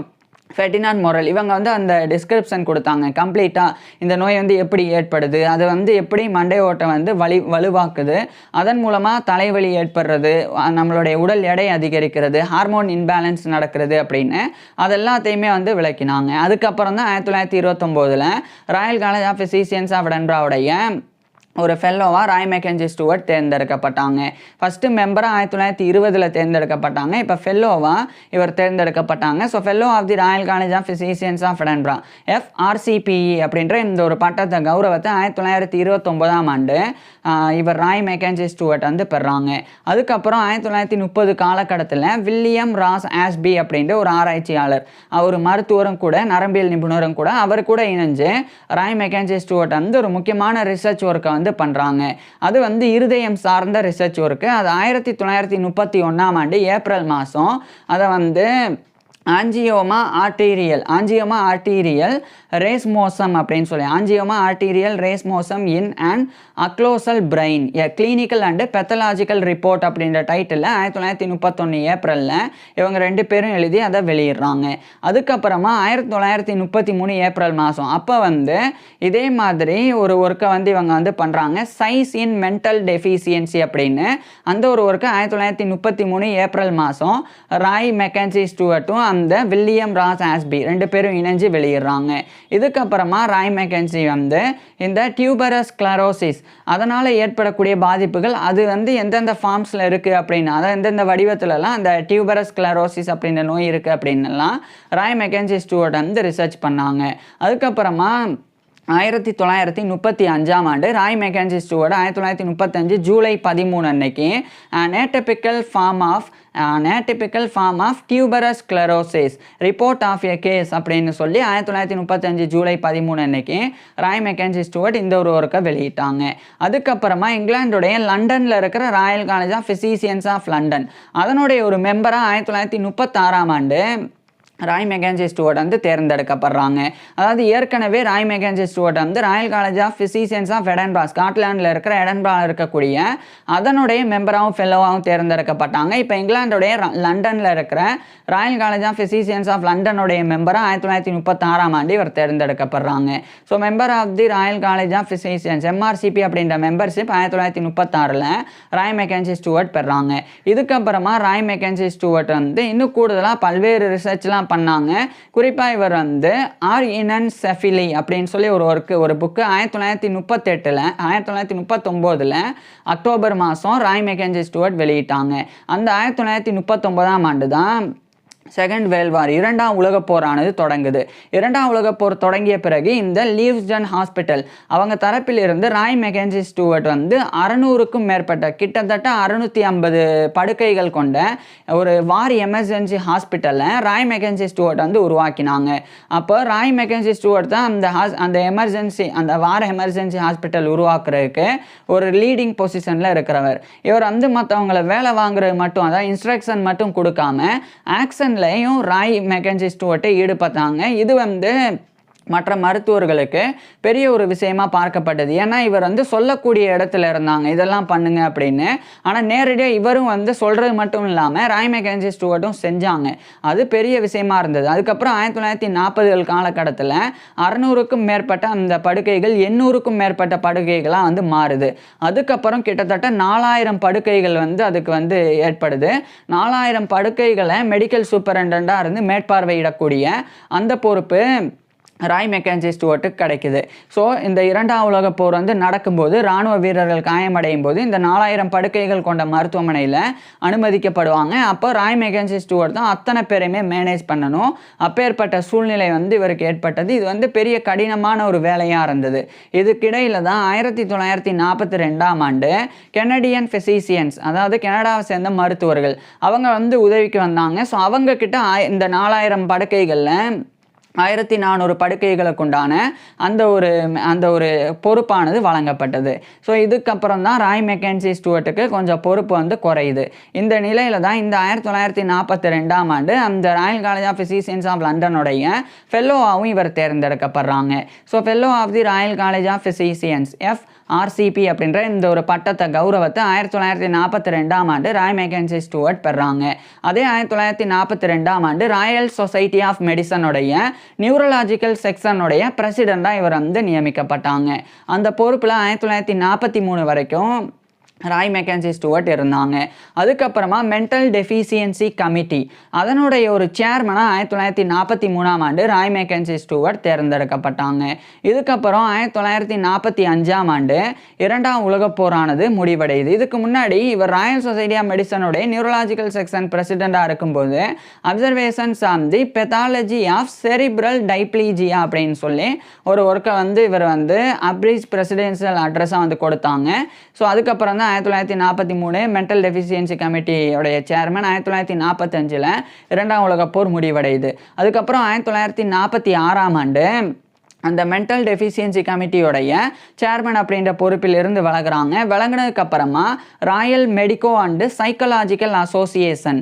ஃபெர்டினாண்ட் மொரல் இவங்க வந்து அந்த டிஸ்கிரிப்ஷன் கொடுத்தாங்க கம்ப்ளீட்டாக, இந்த நோய் வந்து எப்படி ஏற்படுது, அது வந்து எப்படி மண்டை ஓட்டை வந்து வலுவாக்குது, அதன் மூலமாக தலைவலி ஏற்படுறது, நம்மளுடைய உடல் எடை அதிகரிக்கிறது, ஹார்மோன் இன்பேலன்ஸ் நடக்கிறது அப்படின்னு அதெல்லாத்தையுமே வந்து விளக்கினாங்க. அதுக்கப்புறம் தான் 1929 Royal College of Physicians of எடன்பராவுடைய ஒரு ஃபெல்லோவாக ராய் மெக்கன்சி ஸ்டூவர்ட் தேர்ந்தெடுக்கப்பட்டாங்க. ஃபஸ்ட்டு மெம்பராக 1920 தேர்ந்தெடுக்கப்பட்டாங்க. இப்போ ஃபெல்லோவாக இவர் தேர்ந்தெடுக்கப்பட்டாங்க. So fellow of the Royal College of Physicians of Edinburgh FRCPE அப்படின்ற இந்த ஒரு பட்டத்தை கௌரவத்தை 1929ஆம் ஆண்டு இவர் ராய் மெக்கன்சி ஸ்டூவர்ட் வந்து பெறாங்க. அதுக்கப்புறம் 1930 காலகட்டத்தில் வில்லியம் ராஸ் ஆஸ்பி அப்படின்ற ஒரு ஆராய்ச்சியாளர், அவர் மருத்துவரும் கூட, நரம்பியல் நிபுணரும் கூட, அவர் கூட இணைஞ்சு ராய் மெக்கன்சி ஸ்டூவர்ட் வந்து ஒரு முக்கியமான ரிசர்ச் ஒர்க்கை வந்து பண்ணுறாங்க. அது வந்து இருதயம் சார்ந்த ரிசர்ச் ஒர்க்கு. அது 1931ஆம் ஆண்டு ஏப்ரல் மாதம் அதை வந்து ஆஞ்சியோமா ஆர்டீரியல் ரேஸ்மோசம் அப்படின்னு சொல்லி angioma arterial racemosum in and occlusal brain a clinical and pathological report அப்படின்ற டைட்டில் 1931 ஏப்ரலில் இவங்க 2 பேரும் எழுதி அதை வெளியிடுறாங்க. அதுக்கப்புறமா 1933 ஏப்ரல் மாதம் அப்போ வந்து இதே மாதிரி ஒரு ஒர்க்கை வந்து இவங்க வந்து பண்ணுறாங்க. சைஸ் இன் மென்டல் டெஃபிஷியன்சி அப்படின்னு அந்த ஒரு ஒர்க்கை 1933 ஏப்ரல் மாதம் ராய் மெக்கன்சி ஸ்டூவர்ட்டும் அந்த வில்லியம் ராஸ் ஆஸ்பி 2 பேரும் இணைஞ்சு வெளியிடுறாங்க. இதுக்கப்புறமா ராய் மெக்கன்சி வந்து இந்த டியூபரஸ் ஸ்க்ளரோசிஸ் அதனால் ஏற்படக்கூடிய பாதிப்புகள் அது வந்து எந்தெந்த ஃபார்ம்ஸில் இருக்குது அப்படின்னு, அதாவது எந்தெந்த வடிவத்துலலாம் அந்த டியூபரஸ் ஸ்க்ளரோசிஸ் அப்படின்ற நோய் இருக்குது அப்படின்னுலாம் ராய் மெக்கன்சி ஸ்டூவர்ட் வந்து ரிசர்ச் பண்ணாங்க. அதுக்கப்புறமா 1935ஆம் ஆண்டு ராய் மெக்கன்சி ஸ்டூவர்ட் 1935 ஜூலை 13 அன்னைக்கு an atypical form of tuberous sclerosis report of a case அப்படின்னு சொல்லி 1935 ஜூலை 13 அன்னைக்கு ராய் மெக்கன்சி ஸ்டூவர்ட் இந்த ஒரு ஒர்க்கை வெளியிட்டாங்க. அதுக்கப்புறமா இங்கிலாந்துடைய லண்டனில் இருக்கிற Royal College of Physicians of London அதனுடைய ஒரு மெம்பராக 1936ஆம் ஆண்டு ராய் மெக்கன்சி ஸ்டூவர்ட் வந்து தேர்ந்தெடுக்கப்படுறாங்க. அதாவது ஏற்கனவே ராய் மெக்கன்சி ஸ்டூவர்ட் வந்து Royal College of Physicians of Edinburgh ஸ்காட்லாண்டில் இருக்கிற எடன்பராவில் இருக்கக்கூடிய அதனுடைய மெம்பராகவும் ஃபெல்லோவாகவும் தேர்ந்தெடுக்கப்பட்டாங்க. இப்போ இங்கிலாந்துடைய லண்டனில் இருக்கிற Royal College of Physicians of லண்டனுடைய மெம்பராக 1936ஆம் ஆண்டு இவர் தேர்ந்தெடுக்கப்படுறாங்க. So member of the Royal College of Physicians MRCP அப்படின்ற மெம்பர்ஷிப் 1936 ராய் மெக்கன்சி ஸ்டூவர்ட் பெறாங்க. இதுக்கப்புறமா ராய் மெக்கன்சி ஸ்டூவர்ட் வந்து இன்னும் கூடுதலாக பல்வேறு ரிசர்ச்லாம் பண்ணாங்க. குறிப்பாக இவர் வந்து ஆர்இனன்செஃபிலி அப்படின்னு சொல்லி ஒரு புக்கு 1939 அக்டோபர் மாதம் ராய் மெக்கன்சி ஸ்டூவர்ட் வெளியிட்டாங்க. அந்த 1939ஆம் ஆண்டு தான் செகண்ட் வேர்ல்ட் வார் 2ஆம் உலகப் போரானது தொடங்குது. 2ஆம் உலகப் போர் தொடங்கிய பிறகு இந்த லீவ்ஸ்டன் ஹாஸ்பிட்டல் அவங்க தரப்பிலிருந்து ராய் மெக்கன்சி ஸ்டூவர்ட் வந்து 600க்கும் மேற்பட்ட கிட்டத்தட்ட 650 படுக்கைகள் கொண்ட ஒரு வார் எமர்ஜென்சி ஹாஸ்பிட்டலை ராய் மெக்கன்சி ஸ்டூவர்ட் வந்து உருவாக்கினாங்க. அப்போ ராய் மெக்கன்சி ஸ்டூவர்ட் தான் அந்த வார் எமர்ஜென்சி ஹாஸ்பிட்டல் உருவாக்குறதுக்கு ஒரு லீடிங் பொசிஷனில் இருக்கிறவர். இவர் வந்து மற்றவங்களை வேலை வாங்குறது மட்டும், அதாவது இன்ஸ்ட்ரக்ஷன் மட்டும் கொடுக்காம ஆக்ஷன் ராய் மெக்கன்சி ஸ்டூவர்ட்டை ஈடுபட்டாங்க. இது வந்து மற்ற மருத்துவர்களுக்கு பெரிய ஒரு விஷயமா பார்க்கப்பட்டது. ஏன்னா இவர் வந்து சொல்லக்கூடிய இடத்துல இருந்தாங்க இதெல்லாம் பண்ணுங்க அப்படின்னு. ஆனால் நேரடியாக இவரும் வந்து சொல்கிறது மட்டும் இல்லாமல் ராய் மெக்கன்சி ஸ்டூவர்ட்டும் செஞ்சாங்க. அது பெரிய விஷயமா இருந்தது. அதுக்கப்புறம் 1940 காலகட்டத்தில் 600க்கும் மேற்பட்ட அந்த படுக்கைகள் 800க்கும் மேற்பட்ட படுக்கைகளாக வந்து மாறுது. அதுக்கப்புறம் கிட்டத்தட்ட 4000 படுக்கைகள் வந்து அதுக்கு வந்து ஏற்படுது. 4000 படுக்கைகளை மெடிக்கல் சூப்பரண்டண்டாக இருந்து மேற்பார்வையிடக்கூடிய அந்த பொறுப்பு ராய் மெக்கன்சி ஸ்டூவர்ட்டுக்கு கிடைக்குது. ஸோ இந்த 2ஆம் உலகப் போர் வந்து நடக்கும்போது இராணுவ வீரர்கள் காயமடையும் போது இந்த 4000 படுக்கைகள் கொண்ட மருத்துவமனையில் அனுமதிக்கப்படுவாங்க. அப்போ ராய் மெக்கன்சி ஸ்டூவர்ட் தான் அத்தனை பேரையுமே மேனேஜ் பண்ணணும். அப்பேற்பட்ட சூழ்நிலை வந்து இவருக்கு ஏற்பட்டது. இது வந்து பெரிய கடினமான ஒரு வேலையாக இருந்தது. இதுக்கிடையில் தான் 1942ஆம் ஆண்டு கெனடியன் ஃபிசிஷியன்ஸ், அதாவது கனடாவை சேர்ந்த மருத்துவர்கள் அவங்க வந்து உதவிக்கு வந்தாங்க. ஸோ அவங்கக்கிட்ட இந்த 4000 படுக்கைகளில் 1400 படுக்கைகளுக்கு உண்டான அந்த ஒரு பொறுப்பானது வழங்கப்பட்டது. ஸோ இதுக்கப்புறம் தான் ராய் மெக்கன்சி ஸ்டூவர்ட்டுக்கு கொஞ்சம் பொறுப்பு வந்து குறையுது. இந்த நிலையில் தான் இந்த 1942ஆம் ஆண்டு அந்த Royal College of Physicians of லண்டனுடைய ஃபெல்லோவாகவும் இவர் தேர்ந்தெடுக்கப்படுறாங்க. So fellow of the Royal College of Physicians FRCP அப்படின்ற இந்த ஒரு பட்டத்தை கௌரவத்தை 1942ஆம் ஆண்டு ராய் மெக்கன்சி ஸ்டூவர்ட் பெறாங்க. அதே 1942ஆம் ஆண்டு ராயல் சொசைட்டி ஆஃப் மெடிசனுடைய நியூரலாஜிக்கல் செக்ஷனுடைய பிரசிடெண்டாக இவர் வந்து நியமிக்கப்பட்டாங்க. அந்த பொறுப்பில் 1943 வரைக்கும் ராய் மெக்கன்சி ஸ்டூவர்ட் இருந்தாங்க. அதுக்கப்புறமா மென்டல் டெஃபிஷியன்சி கமிட்டி அதனுடைய ஒரு சேர்மனாக 1943ஆம் ஆண்டு ராய் மெக்கன்சி ஸ்டூவர்ட் தேர்ந்தெடுக்கப்பட்டாங்க. இதுக்கப்புறம் 1945ஆம் ஆண்டு 2ஆம் உலகப் போரானது முடிவடையுது. இதுக்கு முன்னாடி இவர் ராயல் சொசைட்டி ஆஃப் மெடிசனுடைய நியூரலாஜிக்கல் செக்ஷன் பிரசிடெண்டாக இருக்கும்போது observations on the pathology of cerebral diplegia அப்படின்னு சொல்லி ஒரு ஒர்க்கை இவர் அப்ரீச் பிரசிடென்ஷியல் அட்ரஸாக கொடுத்தாங்க. ஸோ அதுக்கப்புறம் தான் 1943 மென்டல் டெஃபிஷியன்சி கமிட்டியோடைய சேர்மன் 1945 2ஆம் உலகப் போர் முடிவடையுது. அதுக்கப்புறம் 1946ஆம் ஆண்டு அந்த மென்டல் டெஃபிஷியன்சி கமிட்டியோடைய சேர்மன் அப்படின்ற பொறுப்பில் இருந்து விலகினதுக்கு அப்புறமா Royal medico and psychological association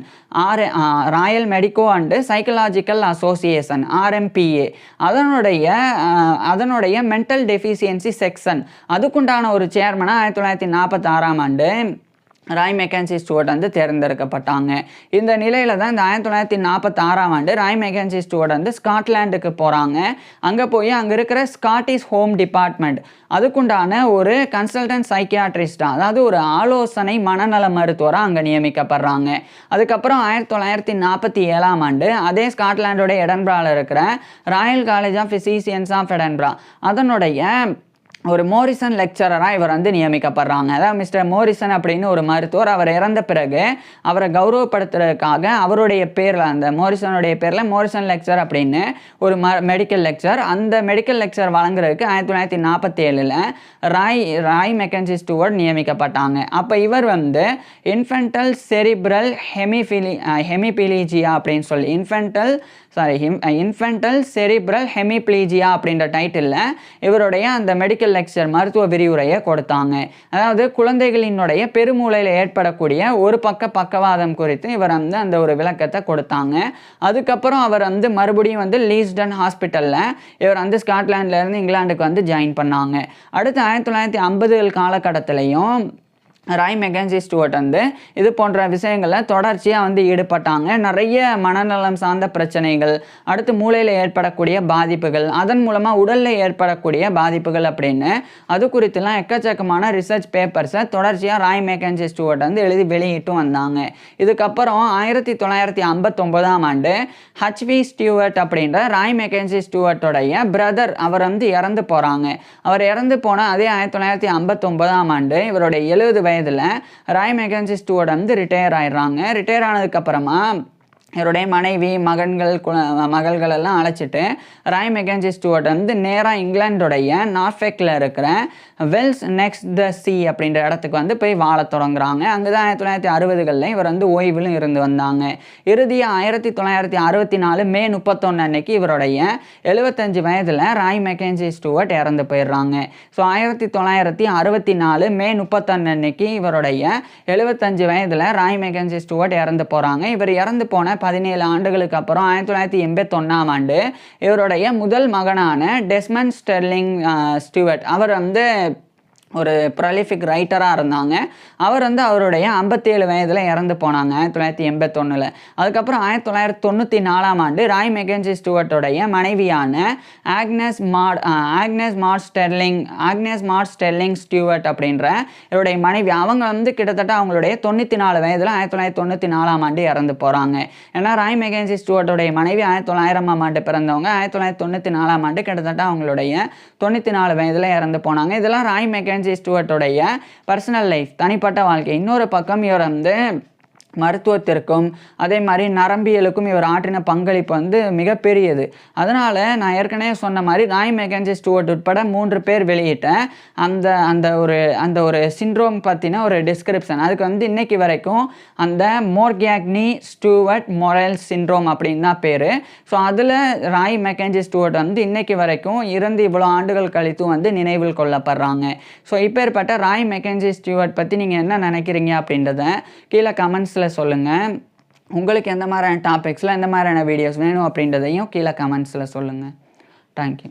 Royal medico and psychological association RMPA அதனுடைய மென்டல் டெஃபிஷியன்சி செக்ஷன் அதுக்குண்டான ஒரு சேர்மனாக 1946ஆம் ஆண்டு ராய் மெக்கன்சி ஸ்டூவர்ட் தேர்ந்தெடுக்கப்பட்டாங்க. இந்த நிலையில் தான் இந்த 1946ஆம் ஆண்டு ராய் மெக்கன்சி ஸ்டூவர்ட் ஸ்காட்லாண்டுக்கு போகிறாங்க. அங்கே போய் அங்கே இருக்கிற ஸ்காட்டிஷ் ஹோம் டிபார்ட்மெண்ட் அதுக்குண்டான ஒரு கன்சல்டன்ட் சைக்கியாட்ரிஸ்டாக அதாவது ஒரு ஆலோசனை மனநல மருத்துவராக அங்கே நியமிக்கப்படுறாங்க. அதுக்கப்புறம் 1947ஆம் ஆண்டு அதே ஸ்காட்லாண்டோட எடன்பராவில் இருக்கிற Royal College of Physicians of Edinburgh அதனுடைய ஒரு மோரிசன் லெக்சரராக இவர் நியமிக்கப்படுறாங்க. அதாவது மிஸ்டர் மோரிசன் அப்படின்னு ஒரு மருத்துவர் அவர் இறந்த பிறகு அவரை கௌரவப்படுத்துறதுக்காக அவருடைய பேரில் அந்த மோரிசனுடைய பேரில் மோரிசன் லெக்சர் அப்படின்னு ஒரு மெடிக்கல் லெக்சர் அந்த மெடிக்கல் லெக்சர் வழங்குறதுக்கு 1947 ராய் மெக்கன்சி ஸ்டூவர்ட் நியமிக்கப்பட்டாங்க. அப்போ இவர் இன்ஃபென்டல் செரிப்ரல் ஹெமிபிலீஜியா அப்படின்னு சொல்லி இன்ஃபென்டல் செரிப்ரல் ஹெமிப்ளீஜியா அப்படின்ற டைட்டிலில் இவருடைய அந்த மெடிக்கல் லெக்சர் மருத்துவ விரிவுரையை கொடுத்தாங்க. அதாவது குழந்தைகளினுடைய பெருமூளையில் ஏற்படக்கூடிய ஒரு பக்கவாதம் குறித்து இவர் அந்த ஒரு விளக்கத்தை கொடுத்தாங்க. அதுக்கப்புறம் அவர் மறுபடியும் லீஸ்டன் ஹாஸ்பிட்டலில் இவர் ஸ்காட்லாண்ட்லேருந்து இங்கிலாந்துக்கு ஜாயின் பண்ணாங்க. அடுத்து 1950 காலகட்டத்திலையும் ராய் மெக்கன்சி ஸ்டூவர்ட் இது போன்ற விஷயங்களில் தொடர்ச்சியாக ஈடுபட்டாங்க. நிறைய மனநலம் சார்ந்த பிரச்சனைகள், அடுத்து மூளையில் ஏற்படக்கூடிய பாதிப்புகள், அதன் மூலமாக உடலில் ஏற்படக்கூடிய பாதிப்புகள் அப்படின்னு அது குறித்துலாம் எக்கச்சக்கமான ரிசர்ச் பேப்பர்ஸை தொடர்ச்சியாக ராய் மெக்கன்சி ஸ்டூவர்ட் எழுதி வெளியிட்டு வந்தாங்க. இதுக்கப்புறம் 1959ஆம் ஆண்டு HV ஸ்டூவர்ட் அப்படின்ற ராய் மெக்கன்சி ஸ்டூவர்ட்டோடைய பிரதர் அவர் இறந்து போகிறாங்க. அவர் இறந்து போன அதே 1959ஆம் ஆண்டு இவருடைய 70 வயதில் ராய் மெக்கன்சி ஸ்டூவர்ட் ரிட்டையர் ஆயிடுறாங்க. ரிட்டையர் ஆனதுக்கப்புறமா இவருடைய மனைவி மகள்கள் எல்லாம் அழைச்சிட்டு ராய் மெக்கன்சி ஸ்டூவர்ட் நேராக இங்கிலாண்டோடைய நார்ஃபெக்கில் இருக்கிற வெல்ஸ் நெக்ஸ்ட் த சி அப்படின்ற இடத்துக்கு போய் வாழ தொடங்குறாங்க. அங்கே தான் 1960களில் இவர் ஓய்விலும் இருந்து வந்தாங்க. இறுதியாக 1964 மே 31 அன்னைக்கு இவருடைய 75 வயதில் ராய் மெக்கன்சி ஸ்டூவர்ட் இறந்து போயிடுறாங்க. ஸோ 1964 மே 31 அன்னைக்கு இவருடைய 75 வயதில் ராய் மெக்கன்சி ஸ்டூவர்ட் இறந்து போகிறாங்க. இவர் இறந்து போன 17 ஆண்டுகளுக்கு அப்புறம் 1981ஆம் ஆண்டு இவருடைய முதல் மகனான டெஸ்மண்ட் ஸ்டெர்லிங் ஸ்டூவர்ட் அவர் ஒரு ப்ரொலிஃபிக் ரைட்டராக இருந்தாங்க. அவர் அவருடைய 57 வயதில் இறந்து போனாங்க 1981. அதுக்கப்புறம் 1994ஆம் ஆண்டு ராய் மெக்கன்சி ஸ்டூவர்ட்டோடைய மனைவியான ஆக்னஸ் மார்ட் ஸ்டெர்லிங் ஸ்டூவர்ட் அப்படின்ற இவருடைய மனைவி அவங்க கிட்டத்தட்ட அவங்களுடைய 94 வயதில் 1994ஆம் ஆண்டு இறந்து போகிறாங்க. ஏன்னா ராய் மெக்கன்சி ஸ்டூவர்ட்டோடைய மனைவி 1900ஆம் ஆண்டு பிறந்தவங்க 1994ஆம் ஆண்டு கிட்டத்தட்ட அவங்களுடைய 94 வயதில் இறந்து போனாங்க. இதெல்லாம் ராய் மெக்கன்சி ஸ்டூவர்ட்டோடைய பர்சனல் லைஃப், தனிப்பட்ட வாழ்க்கை. இன்னொரு பக்கம் இவர் மருத்துவத்திற்கும் அதே மாதிரி நரம்பியலுக்கும் இவர் ஆற்றின பங்களிப்பு மிகப்பெரியது. அதனால் நான் ஏற்கனவே சொன்ன மாதிரி ராய் மெக்கன்சி ஸ்டூவர்ட் உட்பட 3 பேர் வெளியிட்ட அந்த ஒரு சிண்ட்ரோம் பற்றின ஒரு டிஸ்கிரிப்ஷன் அதுக்கு இன்னைக்கு வரைக்கும் அந்த மோர்கேக்னி ஸ்டூவர்ட் மொரல் சிண்ட்ரோம் அப்படின்னு தான் பேர். ஸோ அதில் ராய் மெக்கன்சி ஸ்டூவர்ட் இன்னைக்கு வரைக்கும் இறந்து இவ்வளோ ஆண்டுகள் கழித்தும் நினைவில் கொள்ளப்படுறாங்க. ஸோ இப்பேற்பட்ட ராய் மெக்கன்சி ஸ்டூவர்ட் பற்றி நீங்கள் என்ன நினைக்கிறீங்க அப்படின்றத கீழே கமெண்ட்ஸில் சொல்லுங்கள். உங்களுக்கு எந்த மாதிரியான டாபிக்ஸில் எந்த மாதிரியான வீடியோஸ் வேணும் அப்படின்றதையும் கீழே கமெண்ட்ஸில் சொல்லுங்கள். தேங்க்யூ.